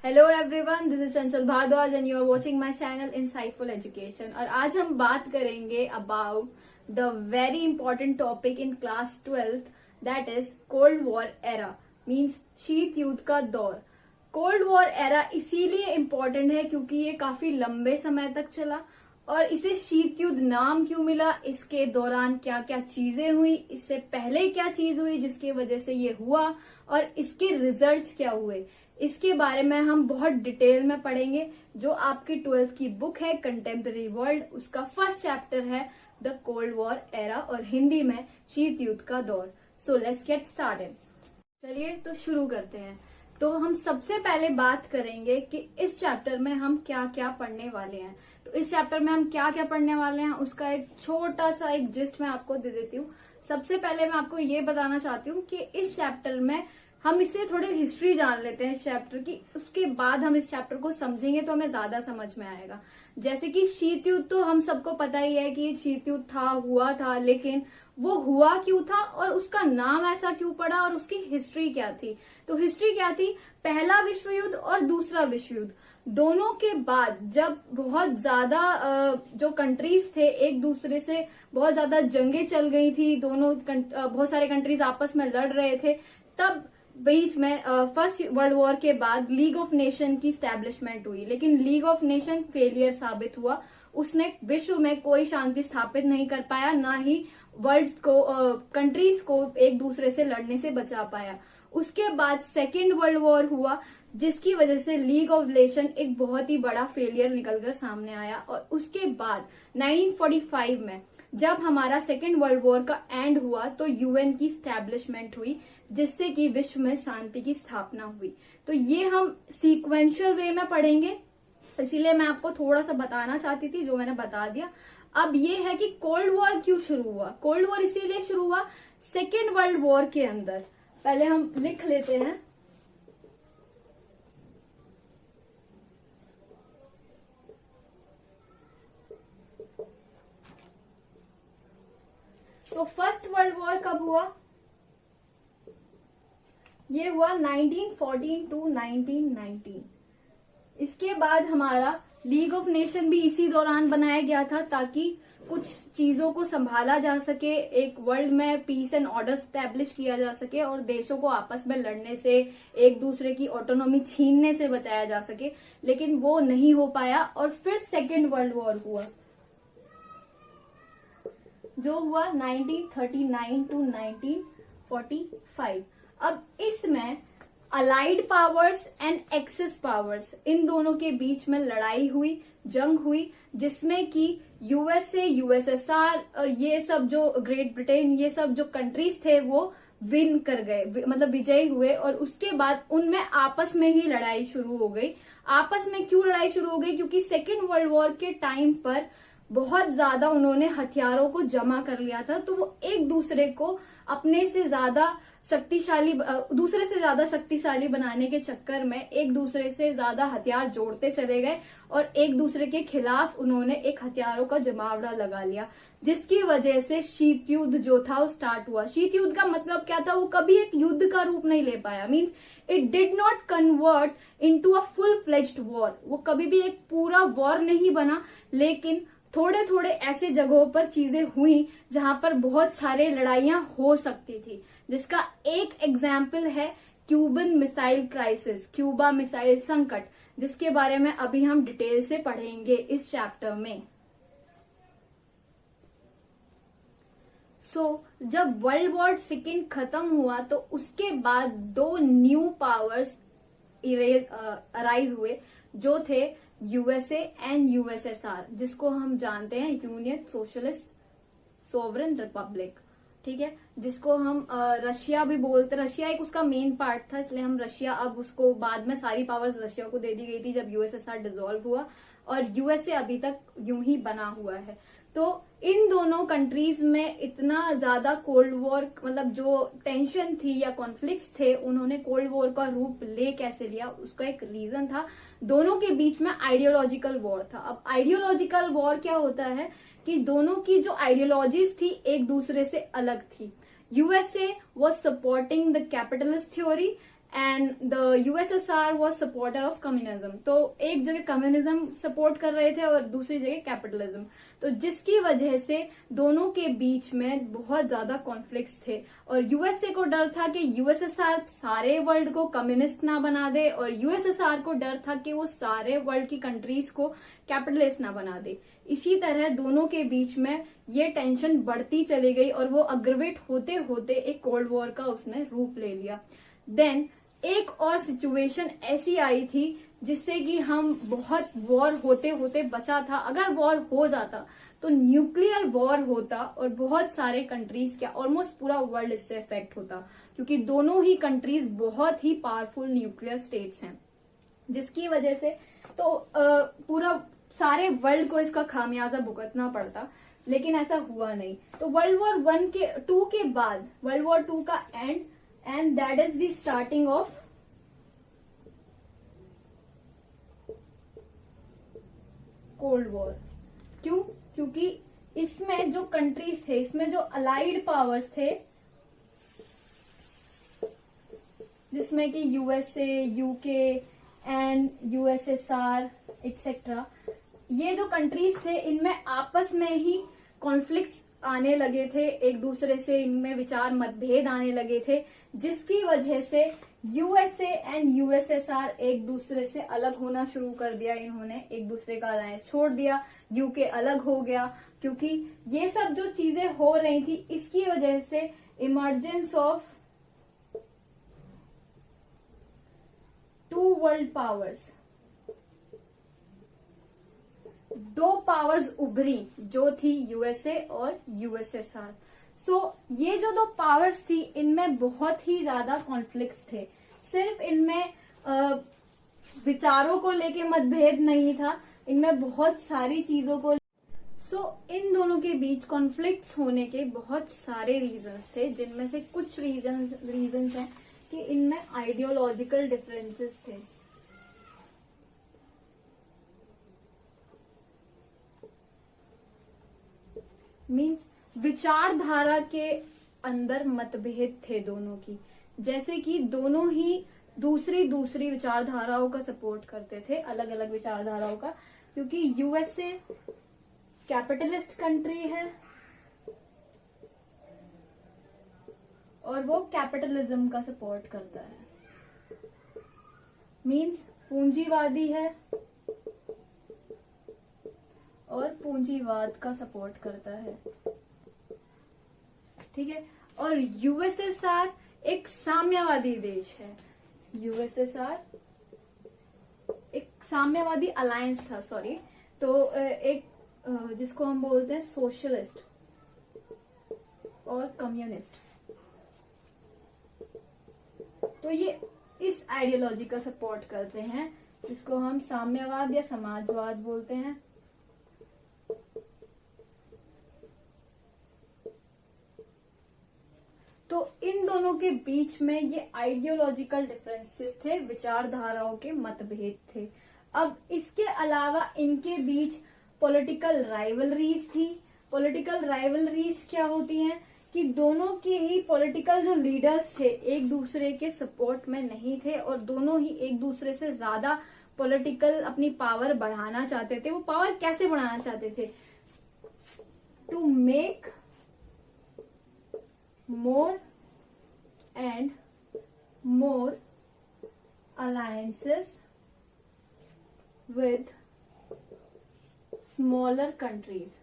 Hello everyone, this is Chanchal Bhardwaj and you are watching my channel insightful education. और आज हम बात करेंगे about the very important topic in class 12th, that is cold war era, means शीत युद्ध का दौर। कोल्ड वॉर एरा इसीलिए इम्पोर्टेंट है क्योंकि ये काफी लंबे समय तक चला। और इसे शीत युद्ध नाम क्यों मिला, इसके दौरान क्या क्या चीजें हुई, इससे पहले क्या चीज हुई जिसकी वजह से ये हुआ, और इसके रिजल्ट्स क्या हुए, इसके बारे में हम बहुत डिटेल में पढ़ेंगे। जो आपकी 12th की बुक है कंटेम्प्रेरी वर्ल्ड, उसका फर्स्ट चैप्टर है द कोल्ड वॉर एरा और हिंदी में शीत युद्ध का दौर। So let's get started. चलिए तो शुरू करते हैं। तो हम सबसे पहले बात करेंगे कि इस चैप्टर में हम क्या क्या पढ़ने वाले हैं। तो इस चैप्टर में हम क्या क्या पढ़ने वाले हैं उसका एक छोटा सा एक जिस्ट मैं आपको दे देती हूँ। सबसे पहले मैं आपको ये बताना चाहती हूँ कि इस चैप्टर में हम इससे थोड़ी हिस्ट्री जान लेते हैं इस चैप्टर की, उसके बाद हम इस चैप्टर को समझेंगे तो हमें ज्यादा समझ में आएगा। जैसे कि शीत युद्ध तो हम सबको पता ही है कि शीत युद्ध हुआ था, लेकिन वो हुआ क्यों था और उसका नाम ऐसा क्यों पड़ा और उसकी हिस्ट्री क्या थी। तो हिस्ट्री क्या थी, पहला विश्व युद्ध और दूसरा विश्व युद्ध दोनों के बाद जब बहुत ज्यादा जो कंट्रीज थे एक दूसरे से बहुत ज्यादा जंगें चल गई थी, दोनों बहुत सारे कंट्रीज आपस में लड़ रहे थे, तब बीच में फर्स्ट वर्ल्ड वॉर के बाद लीग ऑफ नेशन की स्टैब्लिशमेंट हुई। लेकिन लीग ऑफ नेशन फेलियर साबित हुआ, उसने विश्व में कोई शांति स्थापित नहीं कर पाया, ना ही वर्ल्ड को कंट्रीज को एक दूसरे से लड़ने से बचा पाया। उसके बाद सेकेंड वर्ल्ड वॉर हुआ जिसकी वजह से लीग ऑफ नेशन एक बहुत ही बड़ा फेलियर निकलकर सामने आया। और उसके बाद 1945 में जब हमारा सेकेंड वर्ल्ड वॉर का एंड हुआ तो यूएन की स्टैब्लिशमेंट हुई, जिससे कि विश्व में शांति की स्थापना हुई। तो ये हम सीक्वेंशियल वे में पढ़ेंगे, इसीलिए मैं आपको थोड़ा सा बताना चाहती थी जो मैंने बता दिया। अब ये है कि कोल्ड वॉर क्यों शुरू हुआ। कोल्ड वॉर इसीलिए शुरू हुआ सेकेंड वर्ल्ड वॉर के अंदर। पहले हम लिख लेते हैं। तो फर्स्ट वर्ल्ड वॉर कब हुआ, ये हुआ 1914 टू 1919। इसके बाद हमारा लीग ऑफ नेशन भी इसी दौरान बनाया गया था ताकि कुछ चीजों को संभाला जा सके, एक वर्ल्ड में पीस एंड ऑर्डर स्टैब्लिश किया जा सके और देशों को आपस में लड़ने से, एक दूसरे की ऑटोनॉमी छीनने से बचाया जा सके। लेकिन वो नहीं हो पाया और फिर सेकेंड वर्ल्ड वॉर हुआ जो हुआ 1939 टू 1945। अब इसमें allied powers and axis powers, इन दोनों के बीच में लड़ाई हुई, जंग हुई, जिसमें कि यूएसए, यूएसएसआर और ये सब जो ग्रेट ब्रिटेन, ये सब जो कंट्रीज थे वो विन कर गए, मतलब विजयी हुए। और उसके बाद उनमें आपस में ही लड़ाई शुरू हो गई। आपस में क्यों लड़ाई शुरू हो गई, क्योंकि सेकेंड वर्ल्ड वॉर के टाइम पर बहुत ज्यादा उन्होंने हथियारों को जमा कर लिया था, तो वो एक दूसरे को अपने से ज्यादा शक्तिशाली, दूसरे से ज्यादा शक्तिशाली बनाने के चक्कर में एक दूसरे से ज्यादा हथियार जोड़ते चले गए और एक दूसरे के खिलाफ उन्होंने एक हथियारों का जमावड़ा लगा लिया, जिसकी वजह से शीत युद्ध जो था वो स्टार्ट हुआ। शीत युद्ध का मतलब क्या था, वो कभी एक युद्ध का रूप नहीं ले पाया, means it did not convert into a full fledged war. वो कभी भी एक पूरा वॉर नहीं बना, लेकिन थोड़े थोड़े ऐसे जगहों पर चीजें हुई जहां पर बहुत सारे लड़ाइयां हो सकती थी, जिसका एक एग्जाम्पल है Cuban missile crisis, Cuba missile संकट, जिसके बारे में अभी हम डिटेल से पढ़ेंगे इस चैप्टर में। जब वर्ल्ड वॉर सेकेंड खत्म हुआ तो उसके बाद दो न्यू पावर्स अराइज हुए, जो थे यूएसए एंड यूएसएसआर, जिसको हम जानते हैं यूनियन सोशलिस्ट सोवरेन रिपब्लिक, ठीक है, जिसको हम रशिया भी बोलते। रशिया एक उसका मेन पार्ट था, इसलिए हम रशिया, अब उसको बाद में सारी पावर्स रशिया को दे दी गई थी जब यूएसएसआर डिसॉल्व हुआ, और यूएसए अभी तक यूं ही बना हुआ है। तो इन दोनों कंट्रीज में इतना ज्यादा कोल्ड वॉर, मतलब जो टेंशन थी या कॉन्फ्लिक्ट्स थे, उन्होंने कोल्ड वॉर का रूप ले कैसे लिया, उसका एक रीजन था, दोनों के बीच में आइडियोलॉजिकल वॉर था। अब आइडियोलॉजिकल वॉर क्या होता है कि दोनों की जो आइडियोलॉजीज थी एक दूसरे से अलग थी। USA was supporting the capitalist theory and the USSR was supporter of communism. तो एक जगह कम्युनिज्म सपोर्ट कर रहे थे और दूसरी जगह कैपिटलिज्म, तो जिसकी वजह से दोनों के बीच में बहुत ज्यादा कॉन्फ्लिक्ट्स थे। और यूएसए को डर था कि यूएसएसआर सारे वर्ल्ड को कम्युनिस्ट ना बना दे, और यूएसएसआर को डर था कि वो सारे वर्ल्ड की कंट्रीज को कैपिटलिस्ट ना बना दे। इसी तरह दोनों के बीच में ये टेंशन बढ़ती चली गई और वो अग्रवेट होते होते एक कोल्ड वॉर का उसने रूप ले लिया। देन एक और सिचुएशन ऐसी आई थी जिससे कि हम बहुत वॉर होते होते बचा था। अगर वॉर हो जाता तो न्यूक्लियर वॉर होता और बहुत सारे कंट्रीज, क्या ऑलमोस्ट पूरा वर्ल्ड इससे इफेक्ट होता, क्योंकि दोनों ही कंट्रीज बहुत ही पावरफुल न्यूक्लियर स्टेट्स हैं, जिसकी वजह से तो पूरा सारे वर्ल्ड को इसका खामियाजा भुगतना पड़ता। लेकिन ऐसा हुआ नहीं। तो वर्ल्ड वॉर 1 के 2 के बाद वर्ल्ड वॉर 2 का and, and that is the starting of cold war. क्यों? क्योंकि इसमें जो कंट्रीज थे, इसमें जो अलाइड पावर्स थे, जिसमें कि USA, UK and USSR etcetera, ये जो कंट्रीज थे इनमें आपस में ही कॉन्फ्लिक्ट्स आने लगे थे, एक दूसरे से इनमें विचार मतभेद आने लगे थे, जिसकी वजह से यूएसए एंड यूएसएसआर एक दूसरे से अलग होना शुरू कर दिया। इन्होंने एक दूसरे का अलायंस छोड़ दिया, यूके अलग हो गया, क्योंकि ये सब जो चीजें हो रही थी इसकी वजह से emergence of two world powers, दो पावर्स उभरी जो थी यूएसए और यूएसएसआर। सो ये जो दो पावर्स थी इनमें बहुत ही ज्यादा कॉन्फ्लिक्ट्स थे। सिर्फ इनमें विचारों को लेके मतभेद नहीं था, इनमें बहुत सारी चीजों को। इन दोनों के बीच कॉन्फ्लिक्ट्स होने के बहुत सारे रीजंस थे, जिनमें से कुछ रीजंस हैं कि इनमें आइडियोलॉजिकल डिफरेंसेस थे। मीन्स विचारधारा के अंदर मतभेद थे दोनों की, जैसे कि दोनों ही दूसरी विचारधाराओं का सपोर्ट करते थे, अलग अलग विचारधाराओं का, क्योंकि यूएसए कैपिटलिस्ट कंट्री है और वो कैपिटलिज्म का सपोर्ट करता है, मीन्स पूंजीवादी है और पूंजीवाद का सपोर्ट करता है। ठीक है। और यूएसएसआर एक साम्यवादी देश है। यूएसएसआर एक साम्यवादी अलायंस था, सॉरी, तो एक जिसको हम बोलते हैं सोशलिस्ट और कम्युनिस्ट। तो ये इस आइडियोलॉजी का सपोर्ट करते हैं, जिसको हम साम्यवाद या समाजवाद बोलते हैं। तो इन दोनों के बीच में ये आइडियोलॉजिकल डिफरेंसेस थे, विचारधाराओं के मतभेद थे। अब इसके अलावा इनके बीच पॉलिटिकल राइवलरीज थी। पॉलिटिकल राइवलरीज क्या होती हैं कि दोनों के ही पॉलिटिकल जो लीडर्स थे एक दूसरे के सपोर्ट में नहीं थे और दोनों ही एक दूसरे से ज्यादा पॉलिटिकल अपनी पावर बढ़ाना चाहते थे। वो पावर कैसे बढ़ाना चाहते थे? To make more and more alliances with smaller countries.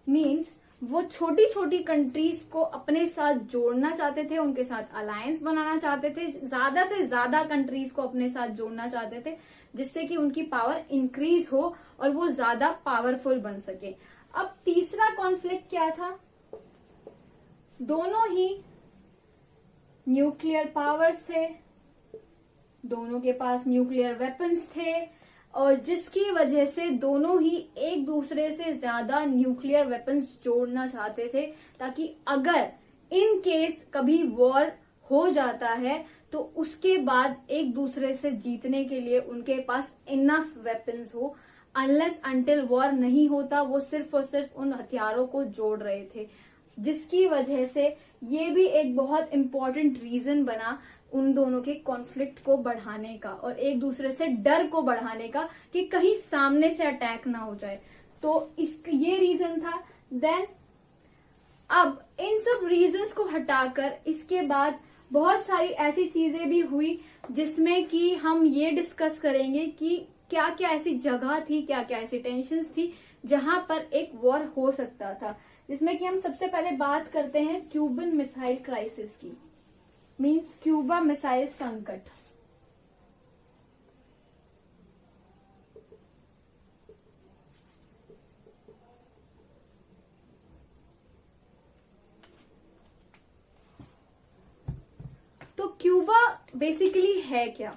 Means वो छोटी छोटी कंट्रीज को अपने साथ जोड़ना चाहते थे, उनके साथ अलायंस बनाना चाहते थे, ज्यादा से ज्यादा कंट्रीज को अपने साथ जोड़ना चाहते थे, जिससे कि उनकी पावर इंक्रीज हो और वो ज्यादा पावरफुल बन सके। अब तीसरा कॉन्फ्लिक्ट क्या था? दोनों ही न्यूक्लियर पावर्स थे, दोनों के पास न्यूक्लियर वेपन्स थे, और जिसकी वजह से दोनों ही एक दूसरे से ज्यादा न्यूक्लियर वेपन्स जोड़ना चाहते थे, ताकि अगर इन केस कभी वॉर हो जाता है तो उसके बाद एक दूसरे से जीतने के लिए उनके पास इनफ वेपन्स हो। अनलेस अंटिल वॉर नहीं होता, वो सिर्फ और सिर्फ उन हथियारों को जोड़ रहे थे। जिसकी वजह से ये भी एक बहुत इंपॉर्टेंट रीजन बना उन दोनों के कॉन्फ्लिक्ट को बढ़ाने का और एक दूसरे से डर को बढ़ाने का कि कहीं सामने से अटैक ना हो जाए। तो ये रीजन था। देन अब इन सब रीजंस को हटाकर इसके बाद बहुत सारी ऐसी चीजें भी हुई जिसमें कि हम ये डिस्कस करेंगे कि क्या क्या ऐसी जगह थी, क्या क्या ऐसी टेंशन्स थी जहां पर एक वॉर हो सकता था। जिसमें कि हम सबसे पहले बात करते हैं क्यूबन मिसाइल क्राइसिस की, मींस क्यूबा मिसाइल संकट। तो क्यूबा बेसिकली है क्या?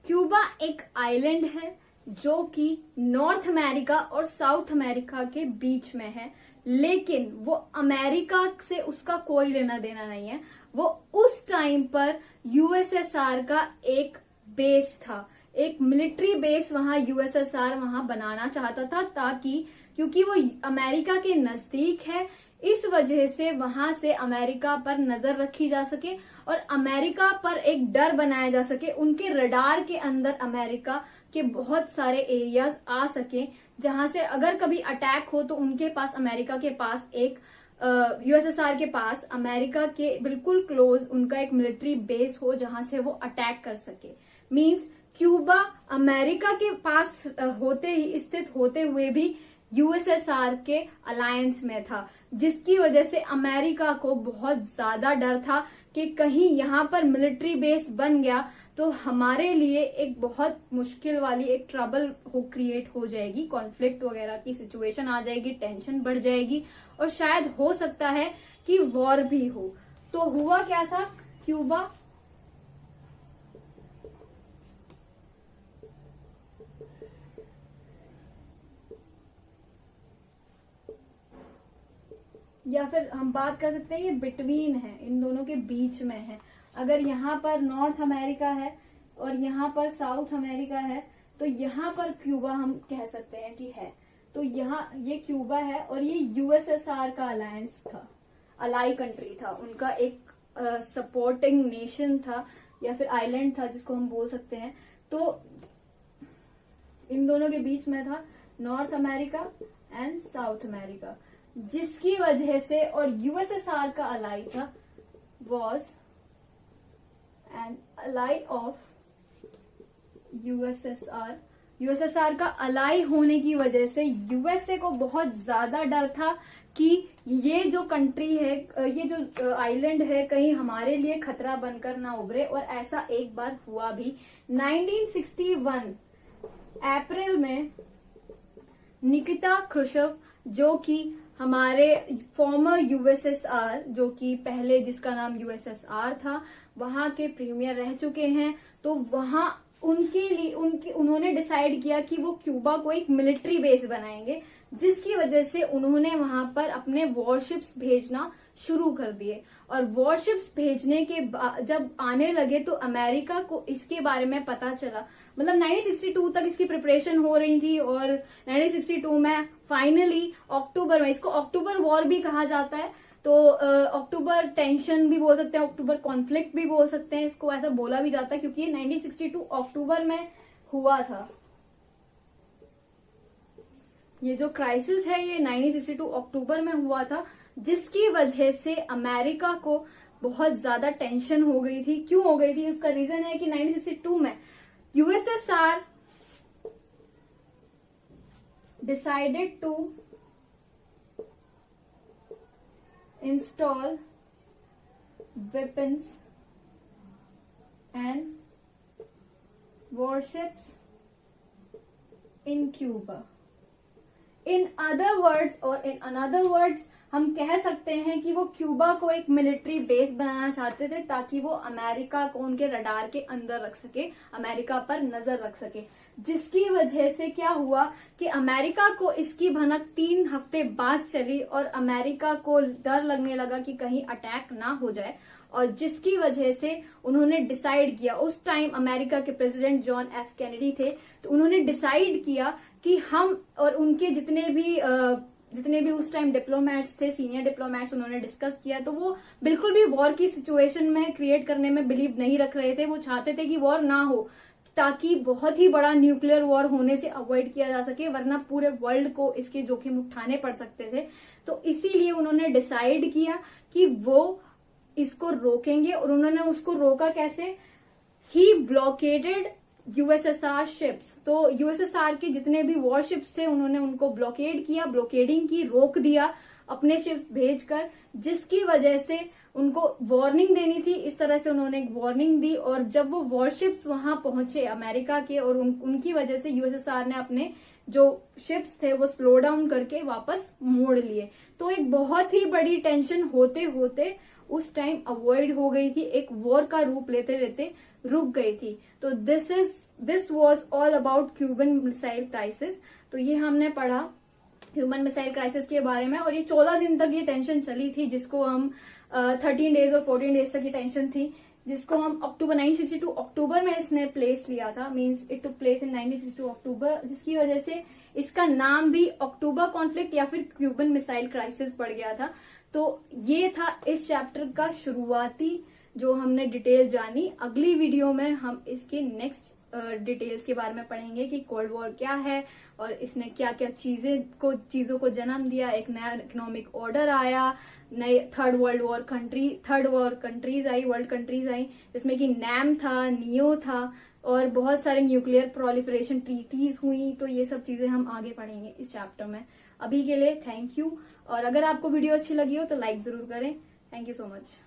क्यूबा एक आइलैंड है जो कि नॉर्थ अमेरिका और साउथ अमेरिका के बीच में है, लेकिन वो अमेरिका से उसका कोई लेना देना नहीं है। वो उस टाइम पर यूएसएसआर का एक बेस था, एक मिलिट्री बेस वहां यूएसएसआर वहां बनाना चाहता था, ताकि क्योंकि वो अमेरिका के नजदीक है इस वजह से वहां से अमेरिका पर नजर रखी जा सके और अमेरिका पर एक डर बनाया जा सके। उनके रडार के अंदर अमेरिका के बहुत सारे एरियाज आ सके जहां से अगर कभी अटैक हो तो उनके पास, अमेरिका के पास एक यूएसएसआर के पास अमेरिका के बिल्कुल क्लोज उनका एक मिलिट्री बेस हो जहां से वो अटैक कर सके। मींस क्यूबा अमेरिका के पास होते ही, स्थित होते हुए भी यूएसएसआर के अलायंस में था, जिसकी वजह से अमेरिका को बहुत ज्यादा डर था कि कहीं यहां पर मिलिट्री बेस बन गया तो हमारे लिए एक बहुत मुश्किल वाली एक ट्रबल क्रिएट हो जाएगी, कॉन्फ्लिक्ट वगैरह की सिचुएशन आ जाएगी, टेंशन बढ़ जाएगी और शायद हो सकता है कि वॉर भी हो। तो हुआ क्या था? क्यूबा या फिर हम बात कर सकते हैं ये बिटवीन है, इन दोनों के बीच में है। अगर यहाँ पर नॉर्थ अमेरिका है और यहाँ पर साउथ अमेरिका है तो यहाँ पर क्यूबा हम कह सकते हैं कि है। तो यहाँ ये क्यूबा है और ये यूएसएसआर का अलायंस था, अलाई कंट्री था, उनका एक सपोर्टिंग नेशन था या फिर आइलैंड था जिसको हम बोल सकते हैं। तो इन दोनों के बीच में था North America and South America, जिसकी वजह से, और यूएसएसआर का अलाई था, was an ally of USSR. USSR का अलाई होने की वजह से यूएसए को बहुत ज्यादा डर था कि ये जो कंट्री है, ये जो आइलैंड है, कहीं हमारे लिए खतरा बनकर ना उभरे। और ऐसा एक बार हुआ भी। 1961 अप्रैल में निकिता क्रुश्चेव, जो कि हमारे फॉर्मर यूएसएसआर, जो कि पहले जिसका नाम यूएसएसआर था, वहां के प्रीमियर रह चुके हैं। तो वहां उनके लिए उन्होंने डिसाइड किया कि वो क्यूबा को एक मिलिट्री बेस बनाएंगे, जिसकी वजह से उन्होंने वहां पर अपने वॉरशिप्स भेजना शुरू कर दिए। और वॉरशिप्स भेजने के जब आने लगे तो अमेरिका को इसके बारे में पता चला। मतलब 1962 तक इसकी प्रिपरेशन हो रही थी और 1962 में फाइनली अक्टूबर में, इसको अक्टूबर वॉर भी कहा जाता है, तो अक्टूबर टेंशन भी बोल सकते हैं, अक्टूबर कॉन्फ्लिक्ट भी बोल सकते हैं, इसको ऐसा बोला भी जाता है क्योंकि ये 1962 अक्टूबर में हुआ था। ये जो क्राइसिस है ये 1962 अक्टूबर में हुआ था, जिसकी वजह से अमेरिका को बहुत ज्यादा टेंशन हो गई थी। क्यों हो गई थी? उसका रीजन है कि 1962 में USSR decided to install weapons and warships in Cuba. In other words, or in another words, हम कह सकते हैं कि वो क्यूबा को एक मिलिट्री बेस बनाना चाहते थे ताकि वो अमेरिका को उनके रडार के अंदर रख सके, अमेरिका पर नजर रख सके। जिसकी वजह से क्या हुआ कि अमेरिका को इसकी भनक 3 हफ्ते बाद चली और अमेरिका को डर लगने लगा कि कहीं अटैक ना हो जाए, और जिसकी वजह से उन्होंने डिसाइड किया, उस टाइम अमेरिका के प्रेसिडेंट जॉन एफ कैनेडी थे, तो उन्होंने डिसाइड किया कि हम और उनके जितने भी जितने भी उस टाइम डिप्लोमेट्स थे, सीनियर डिप्लोमेट्स, उन्होंने डिस्कस किया। तो वो बिल्कुल भी वॉर की सिचुएशन में क्रिएट करने में बिलीव नहीं रख रहे थे। वो चाहते थे कि वॉर ना हो, ताकि बहुत ही बड़ा न्यूक्लियर वॉर होने से अवॉइड किया जा सके, वरना पूरे वर्ल्ड को इसके जोखिम उठाने पड़ सकते थे। तो इसीलिए उन्होंने डिसाइड किया कि वो इसको रोकेंगे। और उन्होंने उसको रोका कैसे? ही ब्लॉकेटेड यूएसएसआर शिप्स। तो यूएसएसआर के जितने भी वॉरशिप्स थे उन्होंने उनको ब्लॉकेड किया, ब्लॉकेडिंग की, रोक दिया अपने शिप्स भेजकर, जिसकी वजह से उनको वार्निंग देनी थी। इस तरह से उन्होंने एक वार्निंग दी। और जब वो वॉरशिप्स वहां पहुंचे अमेरिका के, और उनकी वजह से यूएसएसआर ने अपने जो शिप्स थे वो स्लो डाउन करके वापस मोड़ लिए। तो एक बहुत ही बड़ी टेंशन होते होते उस टाइम अवॉइड हो गई थी, एक वॉर का रूप लेते लेते रुक गई थी। तो this was all about Cuban missile crisis. तो ये हमने पढ़ा ह्यूमन मिसाइल क्राइसिस के बारे में। और ये 14 दिन तक ये टेंशन चली थी, जिसको हम 13 डेज और 14 डेज तक ये टेंशन थी, जिसको हम अक्टूबर 1962 अक्टूबर में इसने प्लेस लिया था। Means it took place in 1962 अक्टूबर, जिसकी वजह से इसका नाम भी अक्टूबर कॉन्फ्लिक्ट या फिर क्यूबन मिसाइल क्राइसिस पड़ गया था। तो ये था इस चैप्टर का शुरुआती जो हमने डिटेल जानी। अगली वीडियो में हम इसके नेक्स्ट डिटेल्स के बारे में पढ़ेंगे कि कोल्ड वॉर क्या है और इसने क्या क्या चीजों को जन्म दिया। एक नया इकोनॉमिक ऑर्डर आया, नए third world countries I, world countries I, जिसमें कि नैम था, नियो था, और बहुत सारे न्यूक्लियर प्रोलिफरेशन ट्रीटीज हुई। तो ये सब चीजें हम आगे पढ़ेंगे इस चैप्टर में। अभी के लिए थैंक यू। और अगर आपको वीडियो अच्छी लगी हो तो लाइक जरूर करें। Thank you so much.